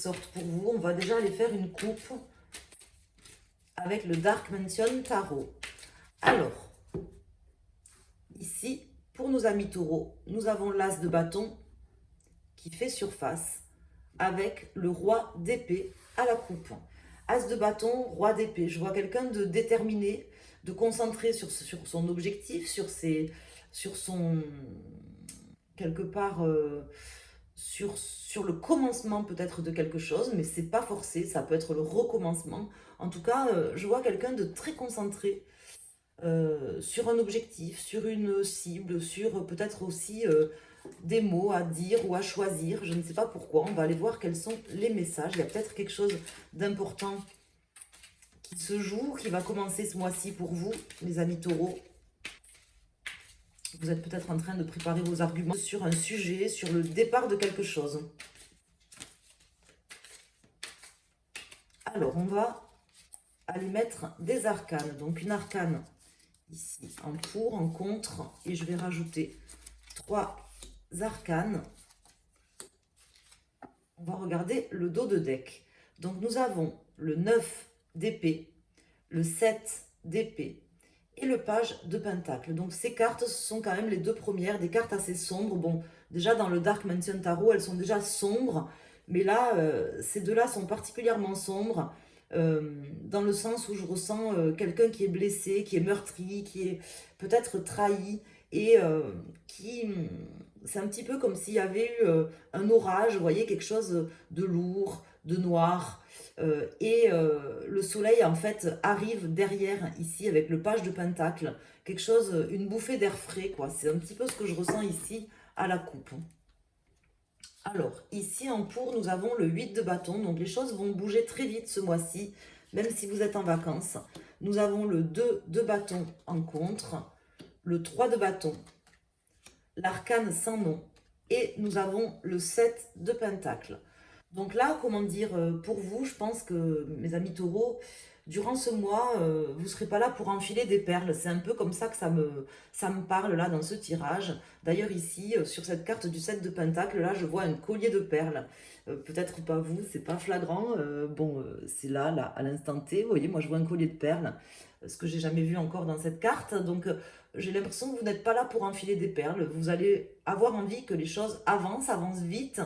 sortent pour vous. On va déjà aller faire une coupe avec le Dark Mansion Tarot. Alors, ici, pour nos amis taureaux, nous avons l'As de bâton qui fait surface avec le Roi d'épée à la coupe. As de bâton, Roi d'épée. Je vois quelqu'un de déterminé, de concentré sur son objectif, sur son, quelque part, sur le commencement peut-être de quelque chose, mais c'est pas forcé, ça peut être le recommencement. En tout cas, je vois quelqu'un de très concentré sur un objectif, sur une cible, sur peut-être aussi des mots à dire ou à choisir. Je ne sais pas pourquoi. On va aller voir quels sont les messages. Il y a peut-être quelque chose d'important qui se joue, qui va commencer ce mois-ci pour vous, mes amis taureaux. Vous êtes peut-être en train de préparer vos arguments sur un sujet, sur le départ de quelque chose. Alors, on va aller mettre des arcanes. Donc, une arcane ici en pour, en contre. Et je vais rajouter 3 arcanes. On va regarder le dos de deck. Donc, nous avons le 9 d'épée, le 7 d'épée et le page de pentacle. Donc, ces cartes, ce sont quand même les deux premières, des cartes assez sombres. Bon, déjà dans le Dark Mansion Tarot, elles sont déjà sombres. Mais là, ces deux-là sont particulièrement sombres. Dans le sens où je ressens quelqu'un qui est blessé, qui est meurtri, qui est peut-être trahi et c'est un petit peu comme s'il y avait eu un orage, vous voyez, quelque chose de lourd, de noir. Le soleil, en fait, arrive derrière, ici, avec le page de pentacle. Quelque chose, une bouffée d'air frais, quoi. C'est un petit peu ce que je ressens ici à la coupe. Alors, ici en pour, nous avons le 8 de bâton. Donc, les choses vont bouger très vite ce mois-ci, même si vous êtes en vacances. Nous avons le 2 de bâton en contre, le 3 de bâton, l'arcane sans nom, et nous avons le 7 de pentacle. Donc là, comment dire, pour vous, je pense que, mes amis taureaux, durant ce mois, vous ne serez pas là pour enfiler des perles. C'est un peu comme ça que ça me parle là dans ce tirage. D'ailleurs ici, sur cette carte du 7 de pentacle, là, je vois un collier de perles. Peut-être pas vous, c'est pas flagrant. C'est là, à l'instant T. Vous voyez, moi je vois un collier de perles, ce que j'ai jamais vu encore dans cette carte. Donc j'ai l'impression que vous n'êtes pas là pour enfiler des perles. Vous allez avoir envie que les choses avancent vite.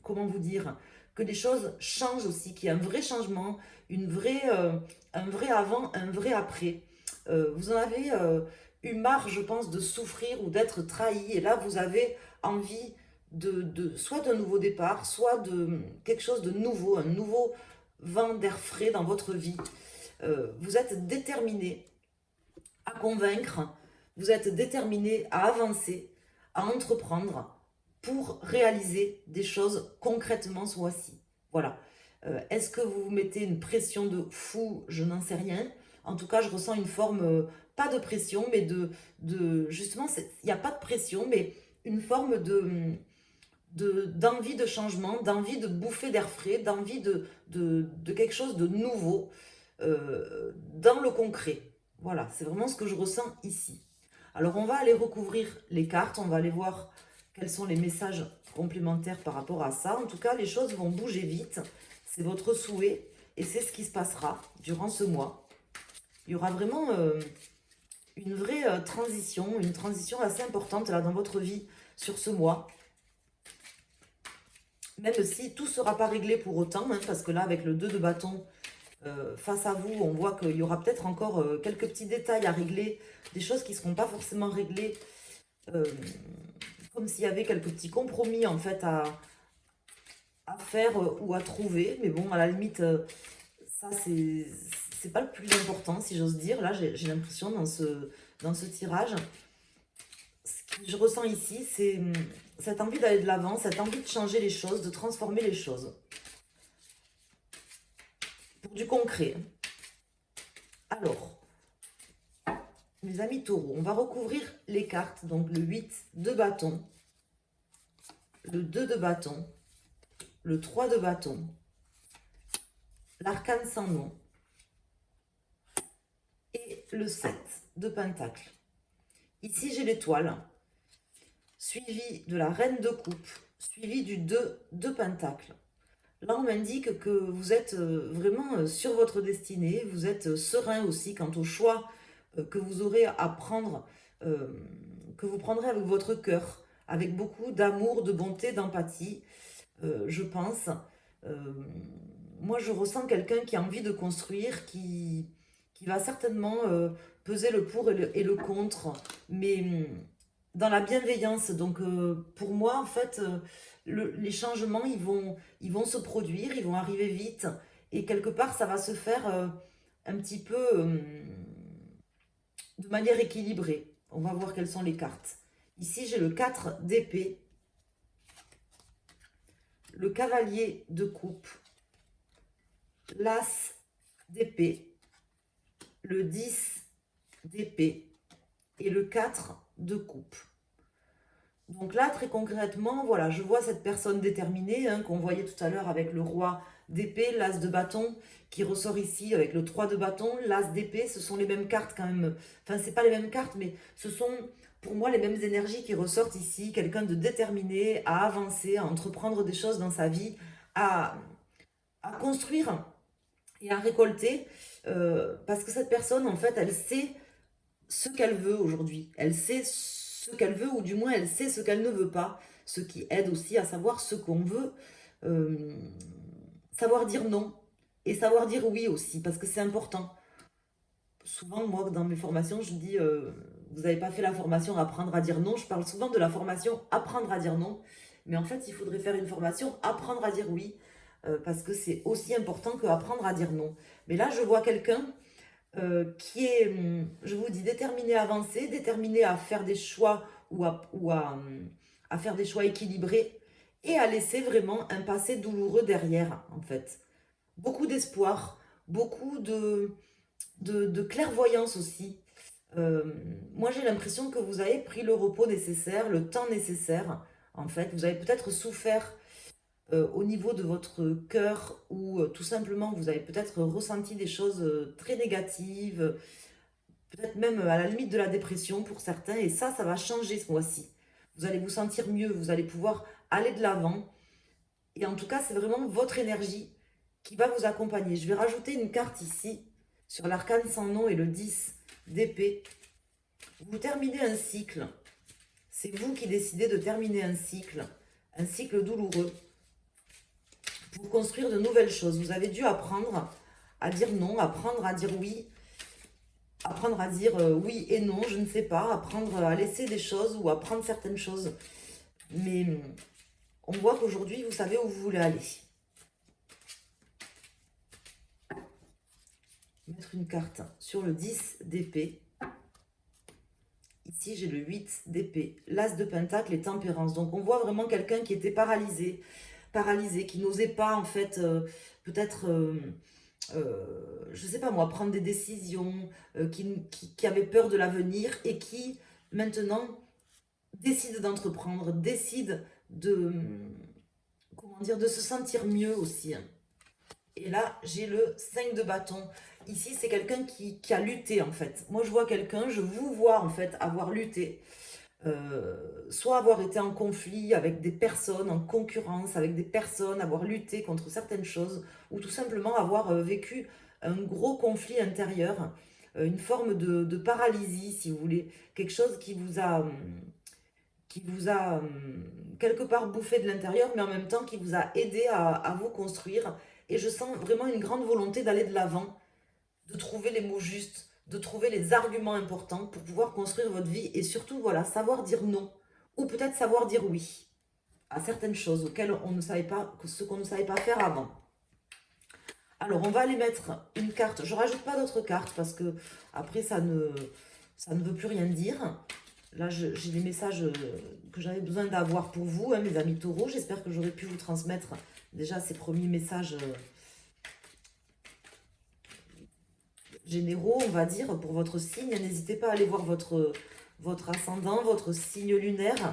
Comment vous dire, que les choses changent aussi, qu'il y ait un vrai changement, un vrai avant, un vrai après. Vous en avez eu marre, je pense, de souffrir ou d'être trahi, et là vous avez envie soit d'un nouveau départ, soit de quelque chose de nouveau, un nouveau vent d'air frais dans votre vie. Vous êtes déterminé à convaincre, vous êtes déterminé à avancer, à entreprendre pour réaliser des choses concrètement ce mois-ci. Voilà. Est-ce que vous vous mettez une pression de fou? Je n'en sais rien. En tout cas, je ressens une forme, pas de pression, mais justement, il n'y a pas de pression, mais une forme d'envie de changement, d'envie de bouffer d'air frais, d'envie de quelque chose de nouveau dans le concret. Voilà, c'est vraiment ce que je ressens ici. Alors, on va aller recouvrir les cartes, on va aller voir quels sont les messages complémentaires par rapport à ça. En tout cas, les choses vont bouger vite. C'est votre souhait et c'est ce qui se passera durant ce mois. Il y aura vraiment une vraie transition, une transition assez importante là dans votre vie sur ce mois. Même si tout ne sera pas réglé pour autant, hein, parce que là, avec le 2 de bâton, face à vous, on voit qu'il y aura peut-être encore quelques petits détails à régler, des choses qui ne seront pas forcément réglées, comme s'il y avait quelques petits compromis en fait à faire ou à trouver. Mais bon, à la limite, ça c'est pas le plus important, si j'ose dire. Là, j'ai l'impression dans ce tirage, ce que je ressens ici, c'est cette envie d'aller de l'avant, cette envie de changer les choses, de transformer les choses. Pour du concret. Alors, mes amis taureaux, on va recouvrir les cartes. Donc le 8 de bâton, le 2 de bâton, le 3 de bâton, l'arcane sans nom et le 7 de pentacle. Ici, j'ai l'étoile, suivi de la reine de coupe suivi du 2 de Pentacle. Là, on m'indique que vous êtes vraiment sur votre destinée, vous êtes serein aussi quant au choix que vous aurez à prendre, euh, que vous prendrez avec votre cœur, avec beaucoup d'amour, de bonté, d'empathie, je pense. Euh, Moi, je ressens quelqu'un qui a envie de construire, qui va certainement peser le pour et le contre, mais dans la bienveillance. Donc, pour moi, en fait, les changements, ils vont se produire, ils vont arriver vite, et quelque part, ça va se faire un petit peu de manière équilibrée. On va voir quelles sont les cartes. Ici, j'ai le 4 d'épée, le cavalier de coupe, l'as d'épée, le 10 d'épée et le 4 de coupe. Donc là, très concrètement, voilà, je vois cette personne déterminée hein, qu'on voyait tout à l'heure avec le roi d'épée, l'as de bâton qui ressort ici avec le 3 de bâton, l'as d'épée, ce sont les mêmes cartes quand même. Enfin, c'est pas les mêmes cartes, mais ce sont pour moi les mêmes énergies qui ressortent ici. Quelqu'un de déterminé à avancer, à entreprendre des choses dans sa vie, à, à construire et à récolter. Parce que cette personne, en fait, elle sait ce qu'elle veut aujourd'hui. Elle sait ce qu'elle veut, ou du moins elle sait ce qu'elle ne veut pas. Ce qui aide aussi à savoir ce qu'on veut. Euh, Savoir dire non et savoir dire oui aussi, parce que c'est important. Souvent, moi, dans mes formations, je dis, vous n'avez pas fait la formation apprendre à dire non. Je parle souvent de la formation apprendre à dire non. Mais en fait, il faudrait faire une formation apprendre à dire oui, parce que c'est aussi important que apprendre à dire non. Mais là, je vois quelqu'un qui est, je vous dis, déterminé à avancer, déterminé à faire des choix à faire des choix équilibrés et à laisser vraiment un passé douloureux derrière, en fait. Beaucoup d'espoir, beaucoup de clairvoyance aussi. Euh, Moi, j'ai l'impression que vous avez pris le repos nécessaire, le temps nécessaire, en fait. Vous avez peut-être souffert au niveau de votre cœur ou tout simplement vous avez peut-être ressenti des choses très négatives, peut-être même à la limite de la dépression pour certains, et ça va changer ce mois-ci. Vous allez vous sentir mieux, vous allez pouvoir aller de l'avant, et en tout cas, c'est vraiment votre énergie qui va vous accompagner. Je vais rajouter une carte ici, sur l'arcane sans nom et le 10 d'épée. Vous terminez un cycle, c'est vous qui décidez de terminer un cycle douloureux, pour construire de nouvelles choses. Vous avez dû apprendre à dire non, apprendre à dire oui, apprendre à dire oui et non, je ne sais pas, apprendre à laisser des choses ou à prendre certaines choses. Mais on voit qu'aujourd'hui, vous savez où vous voulez aller. Mettre une carte sur le 10 d'épée. Ici, j'ai le 8 d'épée, l'as de pentacle et tempérance. Donc, on voit vraiment quelqu'un qui était paralysé, qui n'osait pas, en fait, peut-être, je sais pas moi, prendre des décisions, qui avait peur de l'avenir et qui, maintenant, décide d'entreprendre, décide de, comment dire, de se sentir mieux aussi, hein. Et là, j'ai le 5 de bâton. Ici, c'est quelqu'un qui a lutté, en fait. Moi, je vois quelqu'un, je vous vois, en fait, avoir lutté. Soit avoir été en conflit avec des personnes, en concurrence avec des personnes, avoir lutté contre certaines choses, ou tout simplement avoir vécu un gros conflit intérieur, une forme de paralysie, si vous voulez, quelque chose qui vous a quelque part bouffé de l'intérieur, mais en même temps qui vous a aidé à vous construire. Et je sens vraiment une grande volonté d'aller de l'avant, de trouver les mots justes, de trouver les arguments importants pour pouvoir construire votre vie et surtout, voilà, savoir dire non ou peut-être savoir dire oui à certaines choses auxquelles on ne savait pas, ce qu'on ne savait pas faire avant. Alors, on va aller mettre une carte. Je rajoute pas d'autres cartes parce que après ça ne veut plus rien dire. Là, j'ai des messages que j'avais besoin d'avoir pour vous, hein, mes amis taureaux. J'espère que j'aurai pu vous transmettre déjà ces premiers messages généraux, on va dire, pour votre signe. N'hésitez pas à aller voir votre ascendant, votre signe lunaire.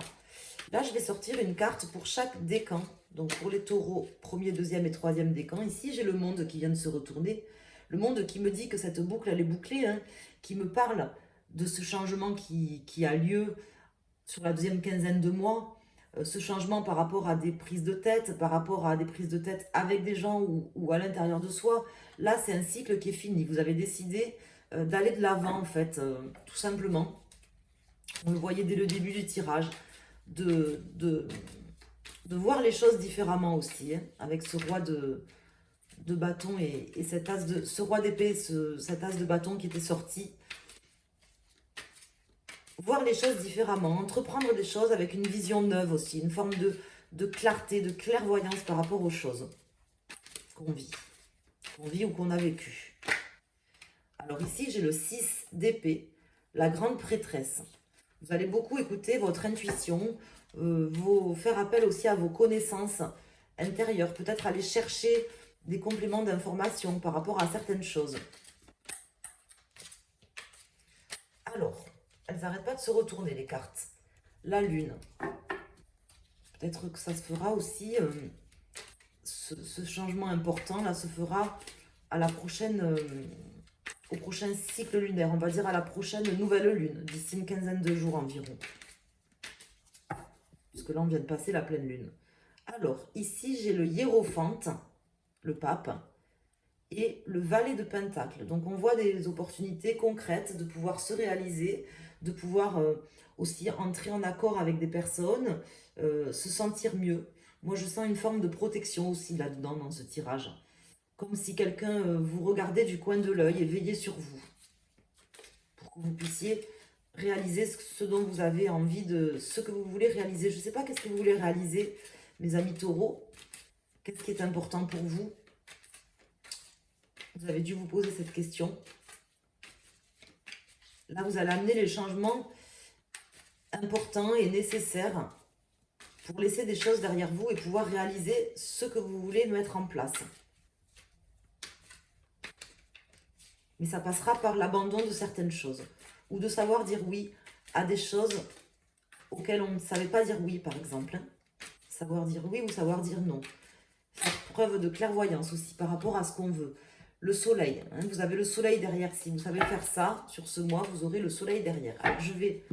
Là, je vais sortir une carte pour chaque décan. Donc, pour les taureaux, premier, deuxième et troisième décan. Ici, j'ai le monde qui vient de se retourner. Le monde qui me dit que cette boucle, elle est bouclée, hein, qui me parle de ce changement qui a lieu sur la deuxième quinzaine de mois. ce changement par rapport à des prises de tête, par rapport à des prises de tête avec des gens ou à l'intérieur de soi. Là, c'est un cycle qui est fini. Vous avez décidé d'aller de l'avant, en fait, tout simplement. On le voyait dès le début du tirage, de voir les choses différemment aussi, hein, avec ce roi de bâton et cet as ce roi d'épée, cet as de bâton qui était sorti. Voir les choses différemment, entreprendre des choses avec une vision neuve aussi, une forme de clarté, de clairvoyance par rapport aux choses qu'on vit ou qu'on a vécues. Alors ici, j'ai le 6 d'épée, la grande prêtresse. Vous allez beaucoup écouter votre intuition, faire appel aussi à vos connaissances intérieures, peut-être aller chercher des compléments d'information par rapport à certaines choses. Alors, elles n'arrêtent pas de se retourner, les cartes. La lune. Peut-être que ça se fera aussi, ce changement important, là, se fera à la prochaine, au prochain cycle lunaire. On va dire à la prochaine nouvelle lune, d'ici une quinzaine de jours environ. Puisque là, on vient de passer la pleine lune. Alors, ici, j'ai le hiérophante, le pape, et le valet de pentacle. Donc, on voit des opportunités concrètes de pouvoir se réaliser, de pouvoir aussi entrer en accord avec des personnes, se sentir mieux. Moi, je sens une forme de protection aussi là-dedans, dans ce tirage. Comme si quelqu'un vous regardait du coin de l'œil et veillait sur vous. Pour que vous puissiez réaliser ce dont vous avez envie de... ce que vous voulez réaliser. Je ne sais pas qu'est-ce que vous voulez réaliser, mes amis taureaux. Qu'est-ce qui est important pour vous? Vous avez dû vous poser cette question. Là, vous allez amener les changements importants et nécessaires pour laisser des choses derrière vous et pouvoir réaliser ce que vous voulez mettre en place. Mais ça passera par l'abandon de certaines choses. Ou de savoir dire oui à des choses auxquelles on ne savait pas dire oui, par exemple. Hein. Savoir dire oui ou savoir dire non. Faire preuve de clairvoyance aussi par rapport à ce qu'on veut. Le soleil, hein, vous avez le soleil derrière. Si vous savez faire ça, sur ce mois, vous aurez le soleil derrière. Alors, je vais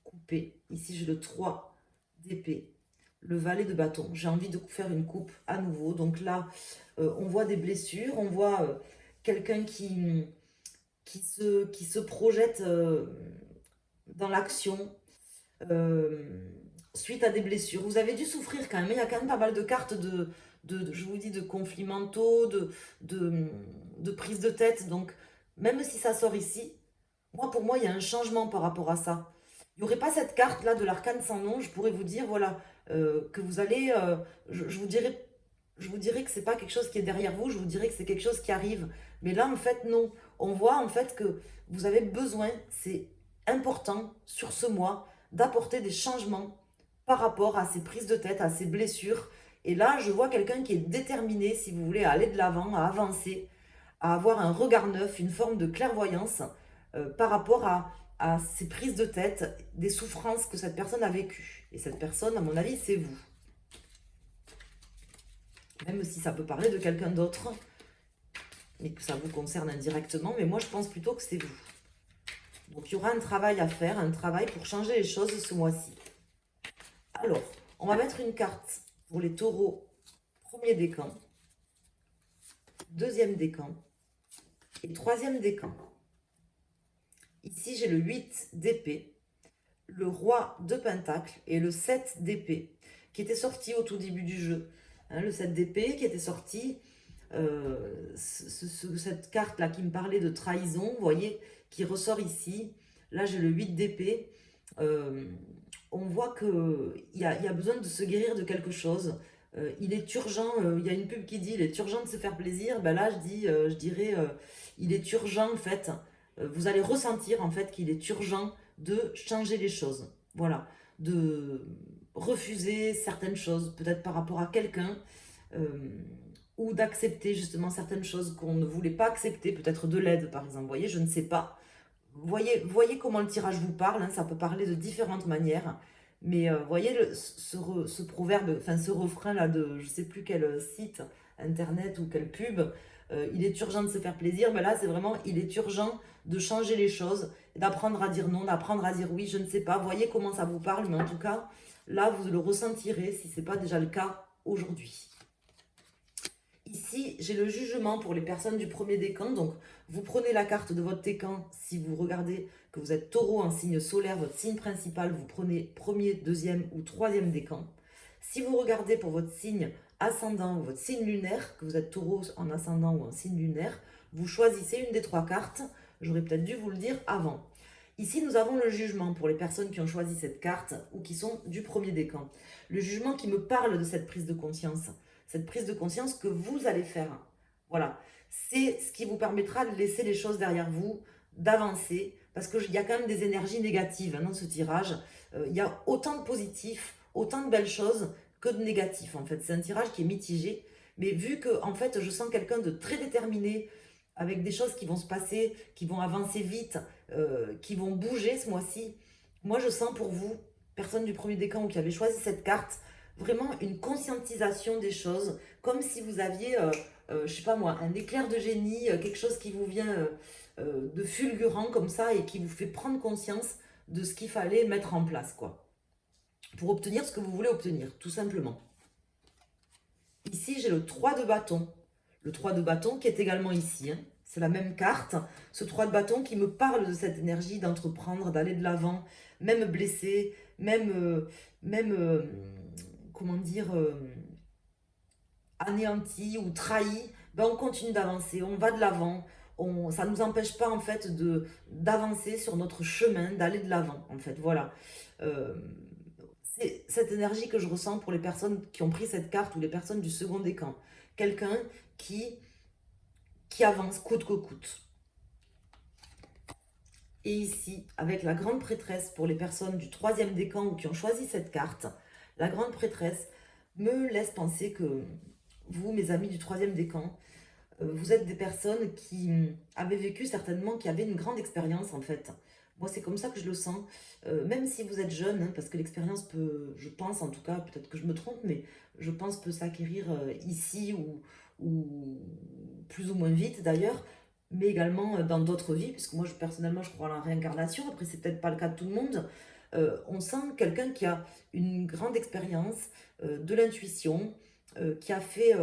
couper. Ici, j'ai le 3 d'épée. Le valet de bâton. J'ai envie de faire une coupe à nouveau. Donc là, on voit des blessures. On voit quelqu'un qui se projette dans l'action suite à des blessures. Vous avez dû souffrir quand même. Il y a quand même pas mal de cartes je vous dis, de conflits mentaux, de prise de tête. Donc, même si ça sort ici, pour moi, il y a un changement par rapport à ça. Il n'y aurait pas cette carte-là de l'arcane sans nom. Je pourrais vous dire, voilà, que vous allez... je vous dirais que c'est pas quelque chose qui est derrière vous. Je vous dirais que c'est quelque chose qui arrive. Mais là, en fait, non. On voit, en fait, que vous avez besoin, c'est important, sur ce mois, d'apporter des changements par rapport à ces prises de tête, à ces blessures. Et là, je vois quelqu'un qui est déterminé, si vous voulez, à aller de l'avant, à avancer, à avoir un regard neuf, une forme de clairvoyance par rapport à ces prises de tête, des souffrances que cette personne a vécues. Et cette personne, à mon avis, c'est vous. Même si ça peut parler de quelqu'un d'autre, et que ça vous concerne indirectement, mais moi, je pense plutôt que c'est vous. Donc, il y aura un travail à faire, un travail pour changer les choses ce mois-ci. Alors, on va mettre une carte pour les taureaux, premier décan, deuxième décan et troisième décan. Ici, j'ai le 8 d'épée, le roi de pentacle et le 7 d'épée, qui était sorti au tout début du jeu. Hein, le 7 d'épée qui était sorti, cette carte-là qui me parlait de trahison, vous voyez, qui ressort ici. Là, j'ai le 8 d'épée. On voit qu'il y a besoin de se guérir de quelque chose. Il est urgent, il y a une pub qui dit il est urgent de se faire plaisir. Ben là, je dirais, il est urgent en fait. Vous allez ressentir en fait qu'il est urgent de changer les choses. Voilà, de refuser certaines choses, peut-être par rapport à quelqu'un, ou d'accepter justement certaines choses qu'on ne voulait pas accepter, peut-être de l'aide par exemple. Vous voyez, je ne sais pas. Voyez comment le tirage vous parle, hein, ça peut parler de différentes manières. Mais voyez ce proverbe, enfin ce refrain là de je sais plus quel site internet ou quelle pub, il est urgent de se faire plaisir, mais là c'est vraiment, il est urgent de changer les choses, d'apprendre à dire non, d'apprendre à dire oui, je ne sais pas, voyez comment ça vous parle, mais en tout cas, là vous le ressentirez si ce n'est pas déjà le cas aujourd'hui. Ici, j'ai le jugement pour les personnes du premier décan. Donc, vous prenez la carte de votre décan. Si vous regardez que vous êtes taureau en signe solaire, votre signe principal, vous prenez premier, deuxième ou troisième décan. Si vous regardez pour votre signe ascendant ou votre signe lunaire, que vous êtes taureau en ascendant ou en signe lunaire, vous choisissez une des trois cartes. J'aurais peut-être dû vous le dire avant. Ici, nous avons le jugement pour les personnes qui ont choisi cette carte ou qui sont du premier décan. Le jugement qui me parle de cette prise de conscience. Cette prise de conscience que vous allez faire. Voilà. C'est ce qui vous permettra de laisser les choses derrière vous, d'avancer, parce qu'il y a quand même des énergies négatives dans ce tirage. Il y a autant de positifs, autant de belles choses que de négatifs. En fait, c'est un tirage qui est mitigé, mais vu que en fait, je sens quelqu'un de très déterminé, avec des choses qui vont se passer, qui vont avancer vite, qui vont bouger ce mois-ci. Moi, je sens pour vous, personne du premier décan ou qui avait choisi cette carte, vraiment une conscientisation des choses, comme si vous aviez, je sais pas moi, un éclair de génie, quelque chose qui vous vient de fulgurant comme ça et qui vous fait prendre conscience de ce qu'il fallait mettre en place, quoi, pour obtenir ce que vous voulez obtenir, tout simplement. Ici, j'ai le 3 de bâton. Le 3 de bâton qui est également ici, hein. C'est la même carte. Ce 3 de bâton qui me parle de cette énergie d'entreprendre, d'aller de l'avant, même blessé, même comment dire, anéanti ou trahi, ben on continue d'avancer, on va de l'avant. Ça ne nous empêche pas en fait d'avancer sur notre chemin, d'aller de l'avant en fait, voilà. C'est cette énergie que je ressens pour les personnes qui ont pris cette carte ou les personnes du second décan. Quelqu'un qui avance coûte que coûte. Et ici, avec la grande prêtresse pour les personnes du troisième décan ou qui ont choisi cette carte, la grande prêtresse me laisse penser que vous, mes amis du troisième décan, vous êtes des personnes qui avaient vécu certainement, qui avaient une grande expérience en fait. Moi, c'est comme ça que je le sens, même si vous êtes jeune, hein, parce que l'expérience peut, je pense en tout cas, peut-être que je me trompe, mais je pense peut s'acquérir ici ou plus ou moins vite d'ailleurs, mais également dans d'autres vies, puisque moi, personnellement, je crois à la réincarnation, après, c'est peut-être pas le cas de tout le monde. On sent quelqu'un qui a une grande expérience, de l'intuition, qui a fait,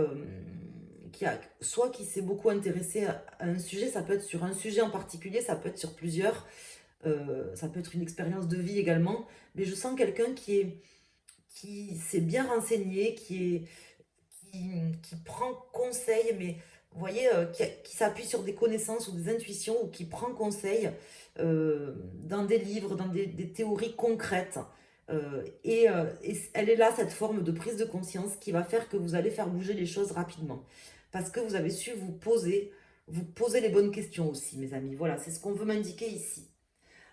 soit qui s'est beaucoup intéressé à un sujet, ça peut être sur un sujet en particulier, ça peut être sur plusieurs, ça peut être une expérience de vie également, mais je sens quelqu'un qui s'est bien renseigné, qui prend conseil, mais vous voyez, qui s'appuie sur des connaissances ou des intuitions, ou qui prend conseil dans des livres, dans des théories concrètes. Et elle est là, cette forme de prise de conscience qui va faire que vous allez faire bouger les choses rapidement. Parce que vous avez su vous poser les bonnes questions aussi, mes amis. Voilà, c'est ce qu'on veut m'indiquer ici.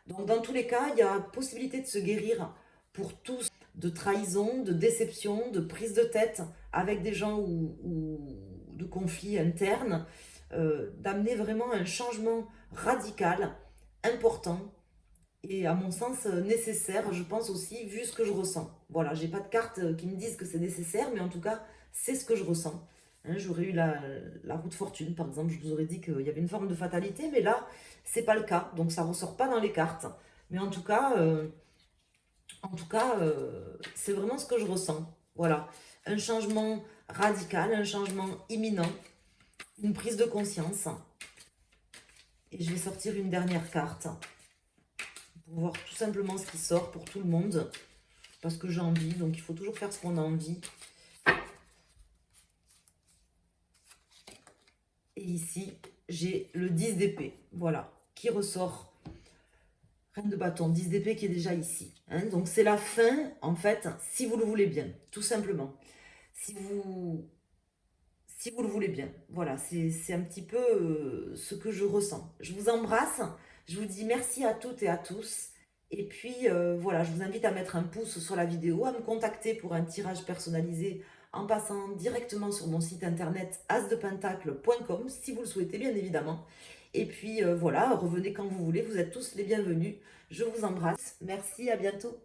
Donc, dans tous les cas, il y a possibilité de se guérir pour tous de trahison, de déception, de prise de tête avec des gens ou de conflits internes, d'amener vraiment un changement radical, important et à mon sens nécessaire, je pense aussi, vu ce que je ressens. Voilà, j'ai pas de cartes qui me disent que c'est nécessaire, mais en tout cas, c'est ce que je ressens. Hein, j'aurais eu la roue de fortune, par exemple, je vous aurais dit qu'il y avait une forme de fatalité, mais là, c'est pas le cas, donc ça ressort pas dans les cartes. Mais en tout cas, c'est vraiment ce que je ressens. Voilà, un changement radical, un changement imminent, une prise de conscience. Et je vais sortir une dernière carte pour voir tout simplement ce qui sort pour tout le monde. Parce que j'ai envie, donc il faut toujours faire ce qu'on a envie. Et ici, j'ai le 10 d'épée, voilà, qui ressort. Reine de bâton, 10 d'épée qui est déjà ici. Hein, donc c'est la fin, en fait, si vous le voulez bien, tout simplement. Si vous le voulez bien. Voilà, c'est un petit peu ce que je ressens. Je vous embrasse, je vous dis merci à toutes et à tous. Et puis voilà, je vous invite à mettre un pouce sur la vidéo, à me contacter pour un tirage personnalisé en passant directement sur mon site internet asdepentacle.com si vous le souhaitez bien évidemment. Et puis voilà, revenez quand vous voulez, vous êtes tous les bienvenus. Je vous embrasse. Merci, à bientôt.